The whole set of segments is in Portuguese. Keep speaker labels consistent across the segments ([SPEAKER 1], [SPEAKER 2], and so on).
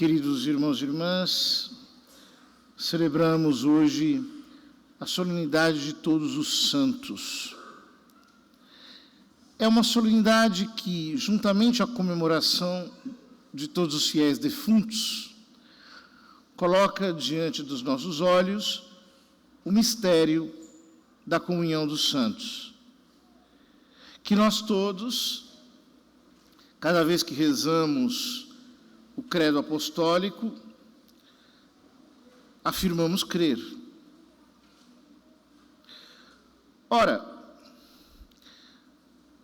[SPEAKER 1] Queridos irmãos e irmãs, celebramos hoje a solenidade de Todos os Santos. É uma solenidade que, juntamente à comemoração de todos os fiéis defuntos, coloca diante dos nossos olhos o mistério da comunhão dos santos. Que nós todos, cada vez que rezamos o credo apostólico, afirmamos crer. Ora,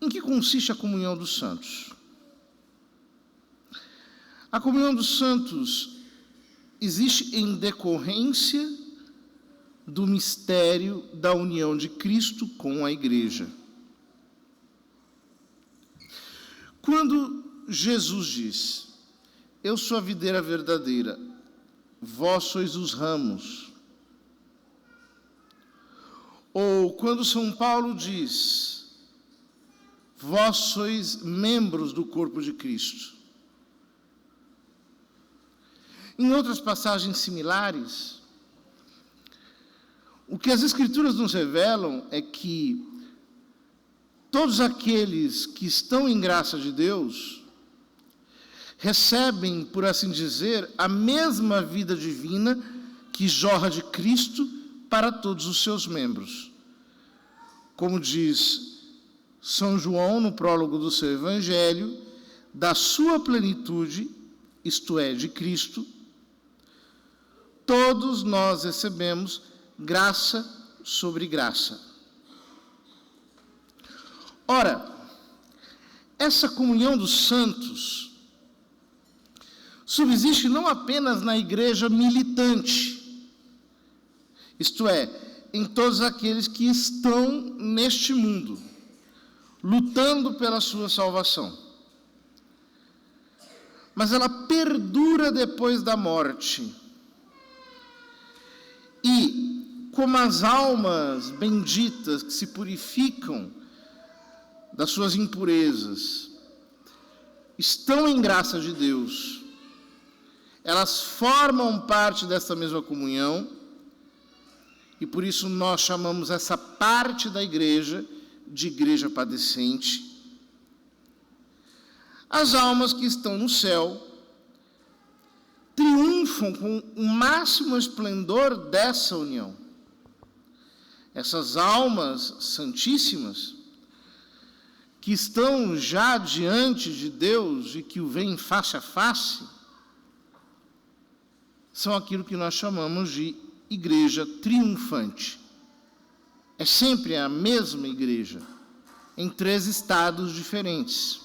[SPEAKER 1] em que consiste a comunhão dos santos? A comunhão dos santos existe em decorrência do mistério da união de Cristo com a Igreja. Quando Jesus diz: eu sou a videira verdadeira, vós sois os ramos. Ou quando São Paulo diz: vós sois membros do corpo de Cristo. Em outras passagens similares, o que as Escrituras nos revelam é que todos aqueles que estão em graça de Deus recebem, por assim dizer, a mesma vida divina que jorra de Cristo para todos os seus membros. Como diz São João no prólogo do seu Evangelho, da sua plenitude, isto é, de Cristo, todos nós recebemos graça sobre graça. Ora, essa comunhão dos santos subsiste não apenas na igreja militante, isto é, em todos aqueles que estão neste mundo, lutando pela sua salvação. Mas ela perdura depois da morte. E, como as almas benditas que se purificam das suas impurezas estão em graça de Deus, elas formam parte dessa mesma comunhão, e por isso nós chamamos essa parte da igreja de igreja padecente. As almas que estão no céu triunfam com o máximo esplendor dessa união. Essas almas santíssimas, que estão já diante de Deus e que o veem face a face, são aquilo que nós chamamos de igreja triunfante. É sempre a mesma igreja, em 3 estados diferentes.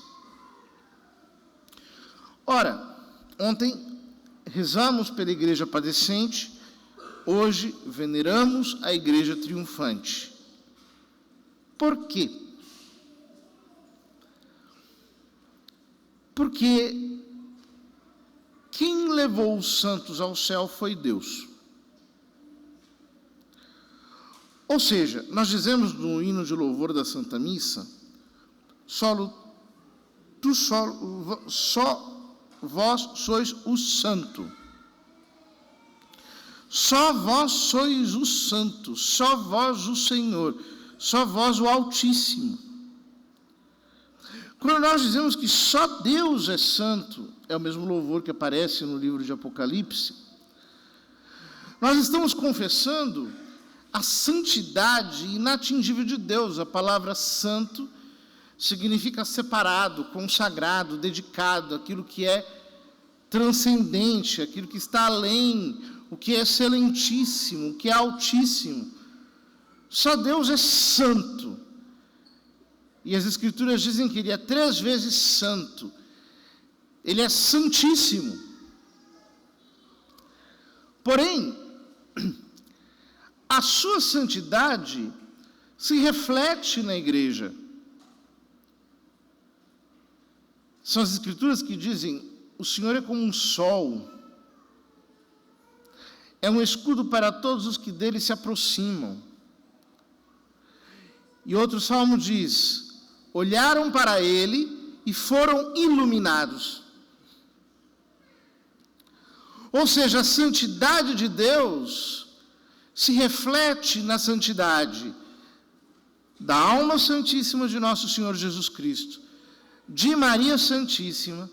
[SPEAKER 1] Ora, ontem rezamos pela igreja padecente, hoje veneramos a igreja triunfante. Por quê? Porque quem levou os santos ao céu foi Deus. Ou seja, nós dizemos no hino de louvor da Santa Missa: só vós sois o santo. Só vós sois o santo, só vós o Senhor, só vós o Altíssimo. Quando nós dizemos que só Deus é santo, é o mesmo louvor que aparece no livro de Apocalipse, nós estamos confessando a santidade inatingível de Deus. A palavra santo significa separado, consagrado, dedicado, aquilo que é transcendente, aquilo que está além, o que é excelentíssimo, o que é altíssimo. Só Deus é santo. E as Escrituras dizem que Ele é 3 vezes santo. Ele é santíssimo. Porém, a sua santidade se reflete na igreja. São as Escrituras que dizem: o Senhor é como um sol, é um escudo para todos os que dele se aproximam. E outro salmo diz: olharam para ele e foram iluminados. Ou seja, a santidade de Deus se reflete na santidade da alma santíssima de nosso Senhor Jesus Cristo, de Maria Santíssima,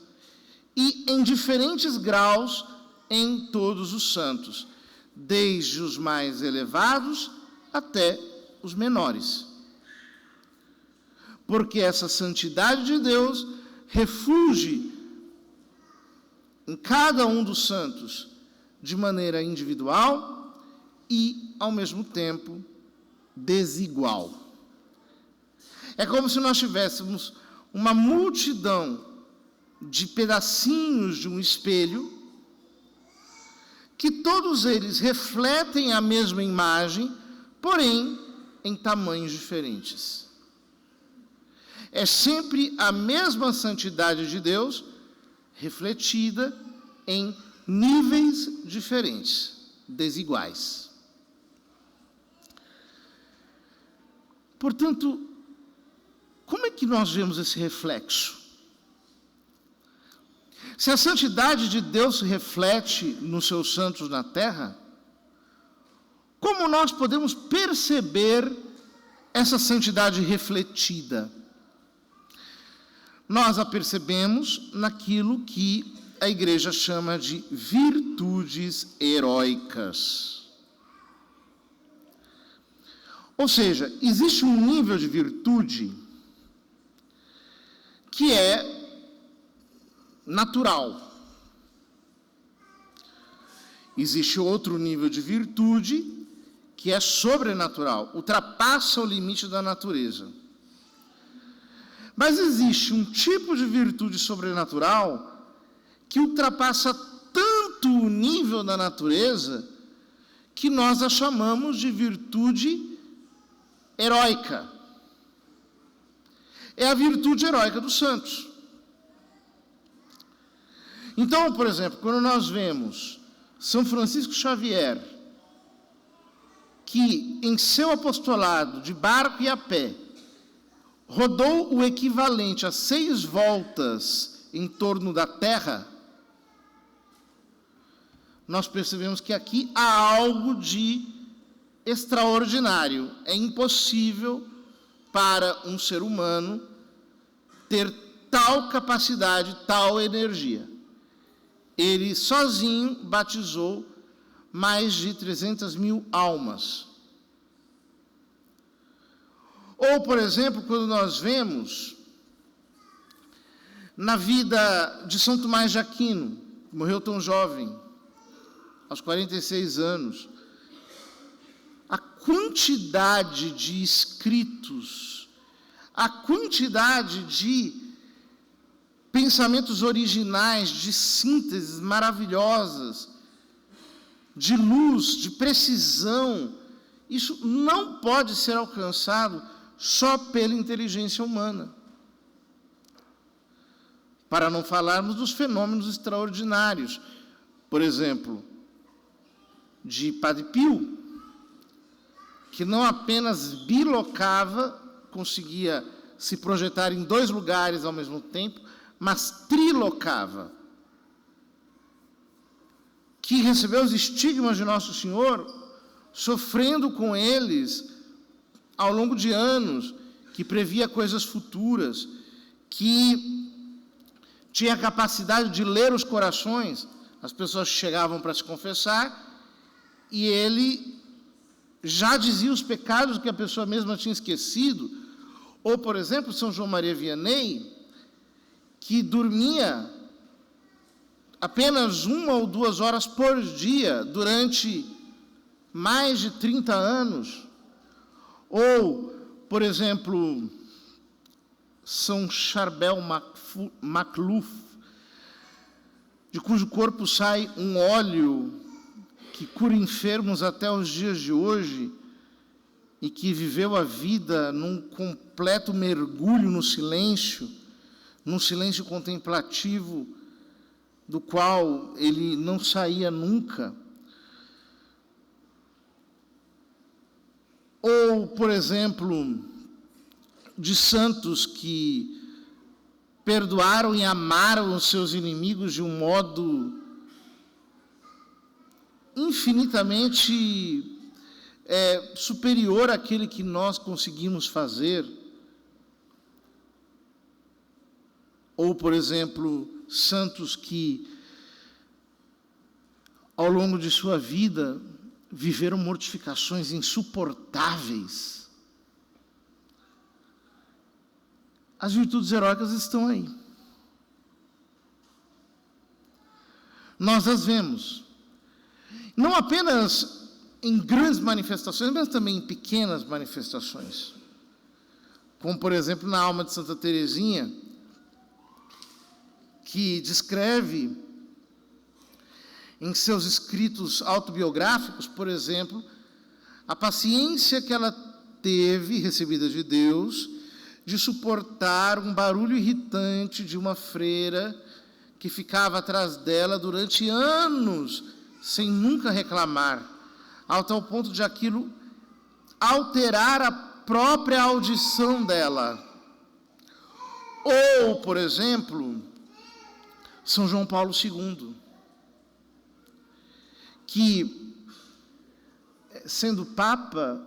[SPEAKER 1] e em diferentes graus em todos os santos, desde os mais elevados até os menores. Porque essa santidade de Deus refulge em cada um dos santos de maneira individual e, ao mesmo tempo, desigual. É como se nós tivéssemos uma multidão de pedacinhos de um espelho, que todos eles refletem a mesma imagem, porém em tamanhos diferentes. É sempre a mesma santidade de Deus, refletida em níveis diferentes, desiguais. Portanto, como é que nós vemos esse reflexo? Se a santidade de Deus se reflete nos seus santos na terra, como nós podemos perceber essa santidade refletida? Nós a percebemos naquilo que a igreja chama de virtudes heróicas. Ou seja, existe um nível de virtude que é natural. Existe outro nível de virtude que é sobrenatural, ultrapassa o limite da natureza. Mas existe um tipo de virtude sobrenatural que ultrapassa tanto o nível da natureza que nós a chamamos de virtude heróica. É a virtude heróica dos santos. Então, por exemplo, quando nós vemos São Francisco Xavier, que em seu apostolado de barco e a pé, rodou o equivalente a 6 voltas em torno da Terra, nós percebemos que aqui há algo de extraordinário. É impossível para um ser humano ter tal capacidade, tal energia. Ele sozinho batizou mais de 300 mil almas. Ou, por exemplo, quando nós vemos na vida de São Tomás de Aquino, que morreu tão jovem, aos 46 anos, a quantidade de escritos, a quantidade de pensamentos originais, de sínteses maravilhosas, de luz, de precisão, isso não pode ser alcançado só pela inteligência humana. Para não falarmos dos fenômenos extraordinários, por exemplo, de Padre Pio, que não apenas bilocava, conseguia se projetar em 2 lugares ao mesmo tempo, mas trilocava, que recebeu os estigmas de Nosso Senhor, sofrendo com eles ao longo de anos, que previa coisas futuras, que tinha a capacidade de ler os corações. As pessoas chegavam para se confessar e ele já dizia os pecados que a pessoa mesma tinha esquecido. Ou, por exemplo, São João Maria Vianney, que dormia apenas 1 ou 2 horas por dia durante mais de 30 anos. Ou, por exemplo, São Charbel Macluf, de cujo corpo sai um óleo que cura enfermos até os dias de hoje, e que viveu a vida num completo mergulho no silêncio, num silêncio contemplativo, do qual ele não saía nunca. Ou, por exemplo, de santos que perdoaram e amaram os seus inimigos de um modo infinitamente superior àquele que nós conseguimos fazer. Ou, por exemplo, santos que, ao longo de sua vida, viveram mortificações insuportáveis. As virtudes heróicas estão aí. Nós as vemos, não apenas em grandes manifestações, mas também em pequenas manifestações. Como, por exemplo, na alma de Santa Teresinha, que descreve em seus escritos autobiográficos, por exemplo, a paciência que ela teve, recebida de Deus, de suportar um barulho irritante de uma freira que ficava atrás dela durante anos, sem nunca reclamar, ao tal ponto de aquilo alterar a própria audição dela. Ou, por exemplo, São João Paulo II, que, sendo Papa,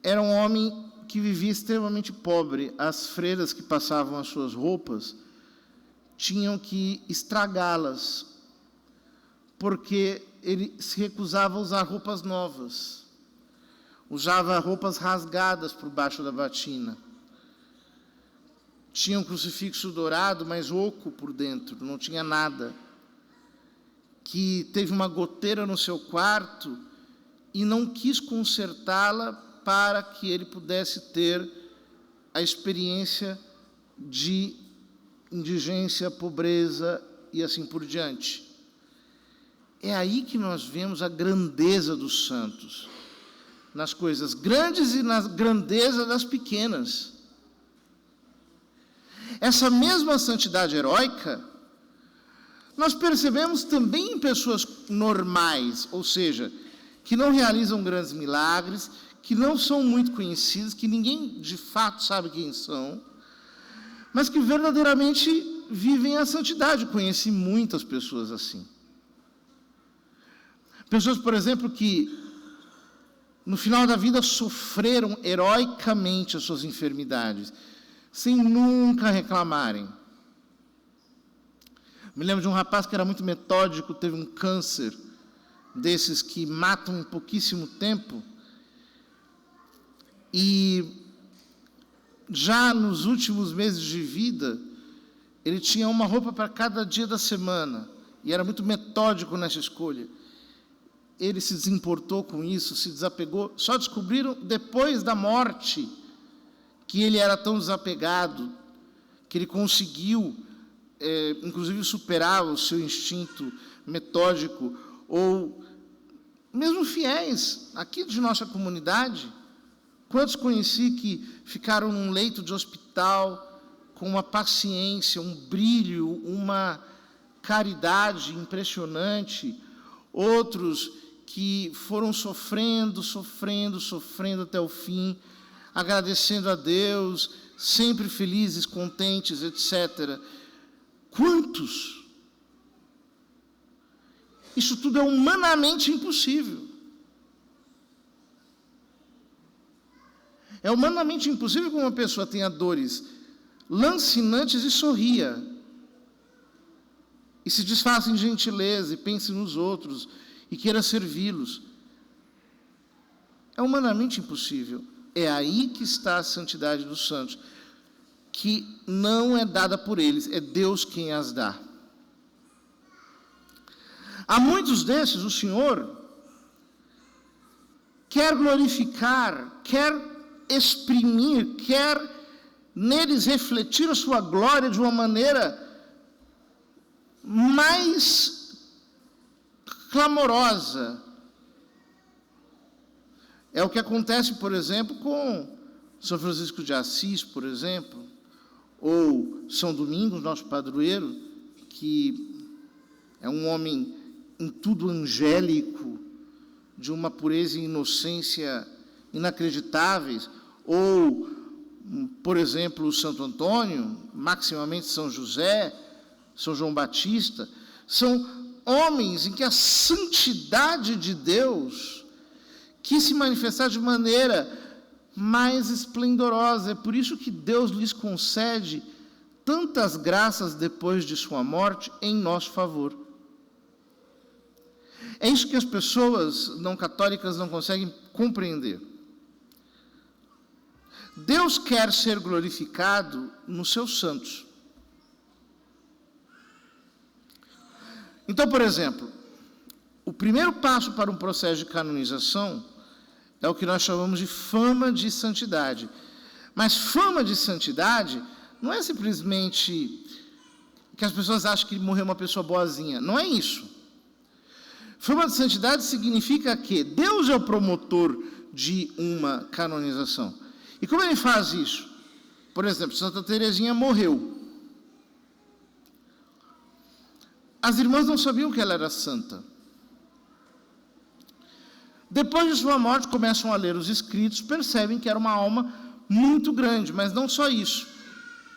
[SPEAKER 1] era um homem que vivia extremamente pobre. As freiras que passavam as suas roupas tinham que estragá-las, porque ele se recusava a usar roupas novas. Usava roupas rasgadas por baixo da batina. Tinha um crucifixo dourado, mas oco por dentro, não tinha nada. Que teve uma goteira no seu quarto e não quis consertá-la para que ele pudesse ter a experiência de indigência, pobreza e assim por diante. É aí que nós vemos a grandeza dos santos, nas coisas grandes e na grandeza das pequenas. Essa mesma santidade heróica nós percebemos também em pessoas normais, ou seja, que não realizam grandes milagres, que não são muito conhecidas, que ninguém de fato sabe quem são, mas que verdadeiramente vivem a santidade. Eu conheci muitas pessoas assim. Pessoas, por exemplo, que no final da vida sofreram heroicamente as suas enfermidades, sem nunca reclamarem. Me lembro de um rapaz que era muito metódico, teve um câncer desses que matam em pouquíssimo tempo, e já nos últimos meses de vida, ele tinha uma roupa para cada dia da semana, e era muito metódico nessa escolha. Ele se desimportou com isso, se desapegou. Só descobriram depois da morte que ele era tão desapegado, que ele conseguiu, inclusive, superar o seu instinto metódico. Ou mesmo fiéis aqui de nossa comunidade, quantos conheci que ficaram num leito de hospital com uma paciência, um brilho, uma caridade impressionante. Outros que foram sofrendo até o fim, agradecendo a Deus, sempre felizes, contentes, etc. Quantos? Isso tudo é humanamente impossível. É humanamente impossível que uma pessoa tenha dores lancinantes e sorria, e se desfaça em gentileza, e pense nos outros, e queira servi-los. É humanamente impossível. É aí que está a santidade dos santos, que não é dada por eles, é Deus quem as dá. A muitos desses, o Senhor quer glorificar, quer exprimir, quer neles refletir a sua glória de uma maneira mais clamorosa. É o que acontece, por exemplo, com São Francisco de Assis, por exemplo, ou São Domingos, nosso padroeiro, que é um homem em tudo angélico, de uma pureza e inocência inacreditáveis. Ou, por exemplo, o Santo Antônio, maximamente São José, São João Batista. São homens em que a santidade de Deus quis se manifestar de maneira mais esplendorosa. É por isso que Deus lhes concede tantas graças depois de sua morte em nosso favor. É isso que as pessoas não católicas não conseguem compreender. Deus quer ser glorificado nos seus santos. Então, por exemplo, o primeiro passo para um processo de canonização é o que nós chamamos de fama de santidade. Mas fama de santidade não é simplesmente que as pessoas acham que morreu uma pessoa boazinha. Não é isso. Fama de santidade significa que Deus é o promotor de uma canonização. E como ele faz isso? Por exemplo, Santa Teresinha morreu. As irmãs não sabiam que ela era santa. Depois de sua morte, começam a ler os escritos, percebem que era uma alma muito grande, mas não só isso.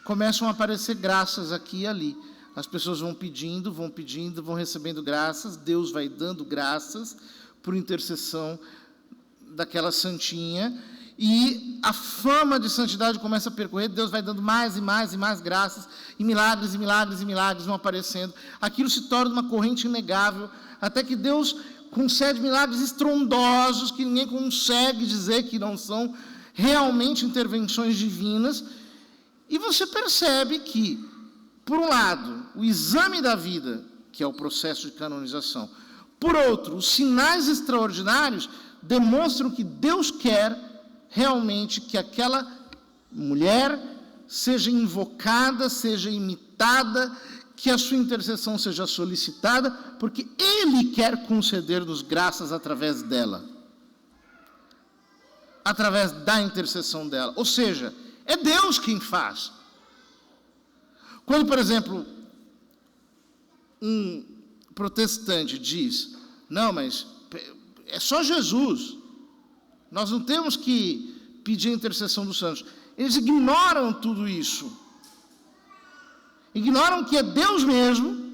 [SPEAKER 1] Começam a aparecer graças aqui e ali. As pessoas vão pedindo, vão recebendo graças, Deus vai dando graças por intercessão daquela santinha, e a fama de santidade começa a percorrer, Deus vai dando mais e mais e mais graças, e milagres vão aparecendo. Aquilo se torna uma corrente inegável, até que Deus concede milagres estrondosos, que ninguém consegue dizer que não são realmente intervenções divinas, e você percebe que, por um lado, o exame da vida, que é o processo de canonização, por outro, os sinais extraordinários demonstram que Deus quer realmente que aquela mulher seja invocada, seja imitada, que a sua intercessão seja solicitada, porque Ele quer conceder-nos graças através dela, através da intercessão dela. Ou seja, é Deus quem faz. Quando, por exemplo, um protestante diz, não, mas é só Jesus, nós não temos que pedir a intercessão dos santos. Eles ignoram tudo isso. Ignoram que é Deus mesmo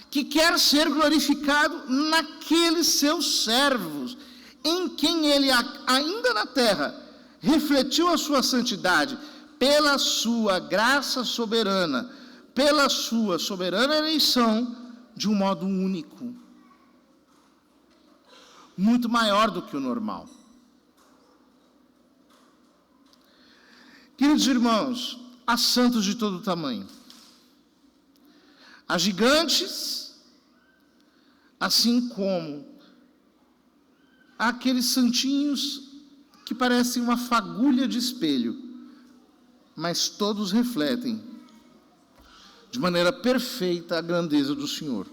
[SPEAKER 1] que quer ser glorificado naqueles seus servos, em quem Ele, ainda na terra, refletiu a sua santidade pela sua graça soberana, pela sua soberana eleição, de um modo único, muito maior do que o normal. Queridos irmãos, há santos de todo tamanho. Há gigantes, assim como há aqueles santinhos que parecem uma fagulha de espelho, mas todos refletem de maneira perfeita a grandeza do Senhor.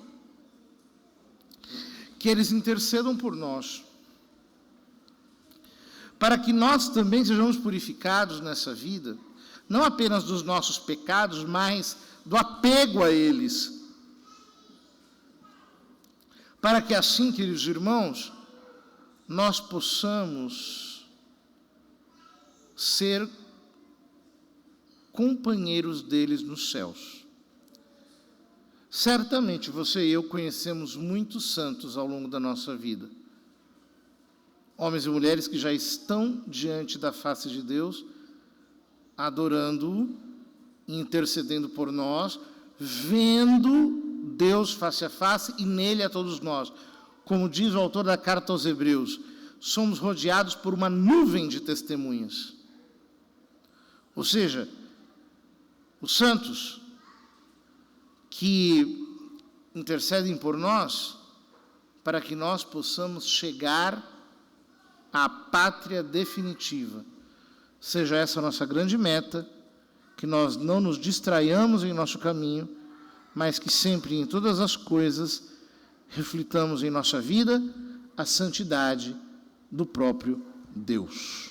[SPEAKER 1] Que eles intercedam por nós, para que nós também sejamos purificados nessa vida, não apenas dos nossos pecados, mas do apego a eles. Para que assim, queridos irmãos, nós possamos ser companheiros deles nos céus. Certamente você e eu conhecemos muitos santos ao longo da nossa vida. Homens e mulheres que já estão diante da face de Deus, adorando-o, intercedendo por nós, vendo Deus face a face e nele a todos nós. Como diz o autor da carta aos Hebreus, somos rodeados por uma nuvem de testemunhas. Ou seja, os santos que intercedem por nós, para que nós possamos chegar à pátria definitiva. Seja essa a nossa grande meta, que nós não nos distraiamos em nosso caminho, mas que sempre, em todas as coisas, reflitamos em nossa vida a santidade do próprio Deus.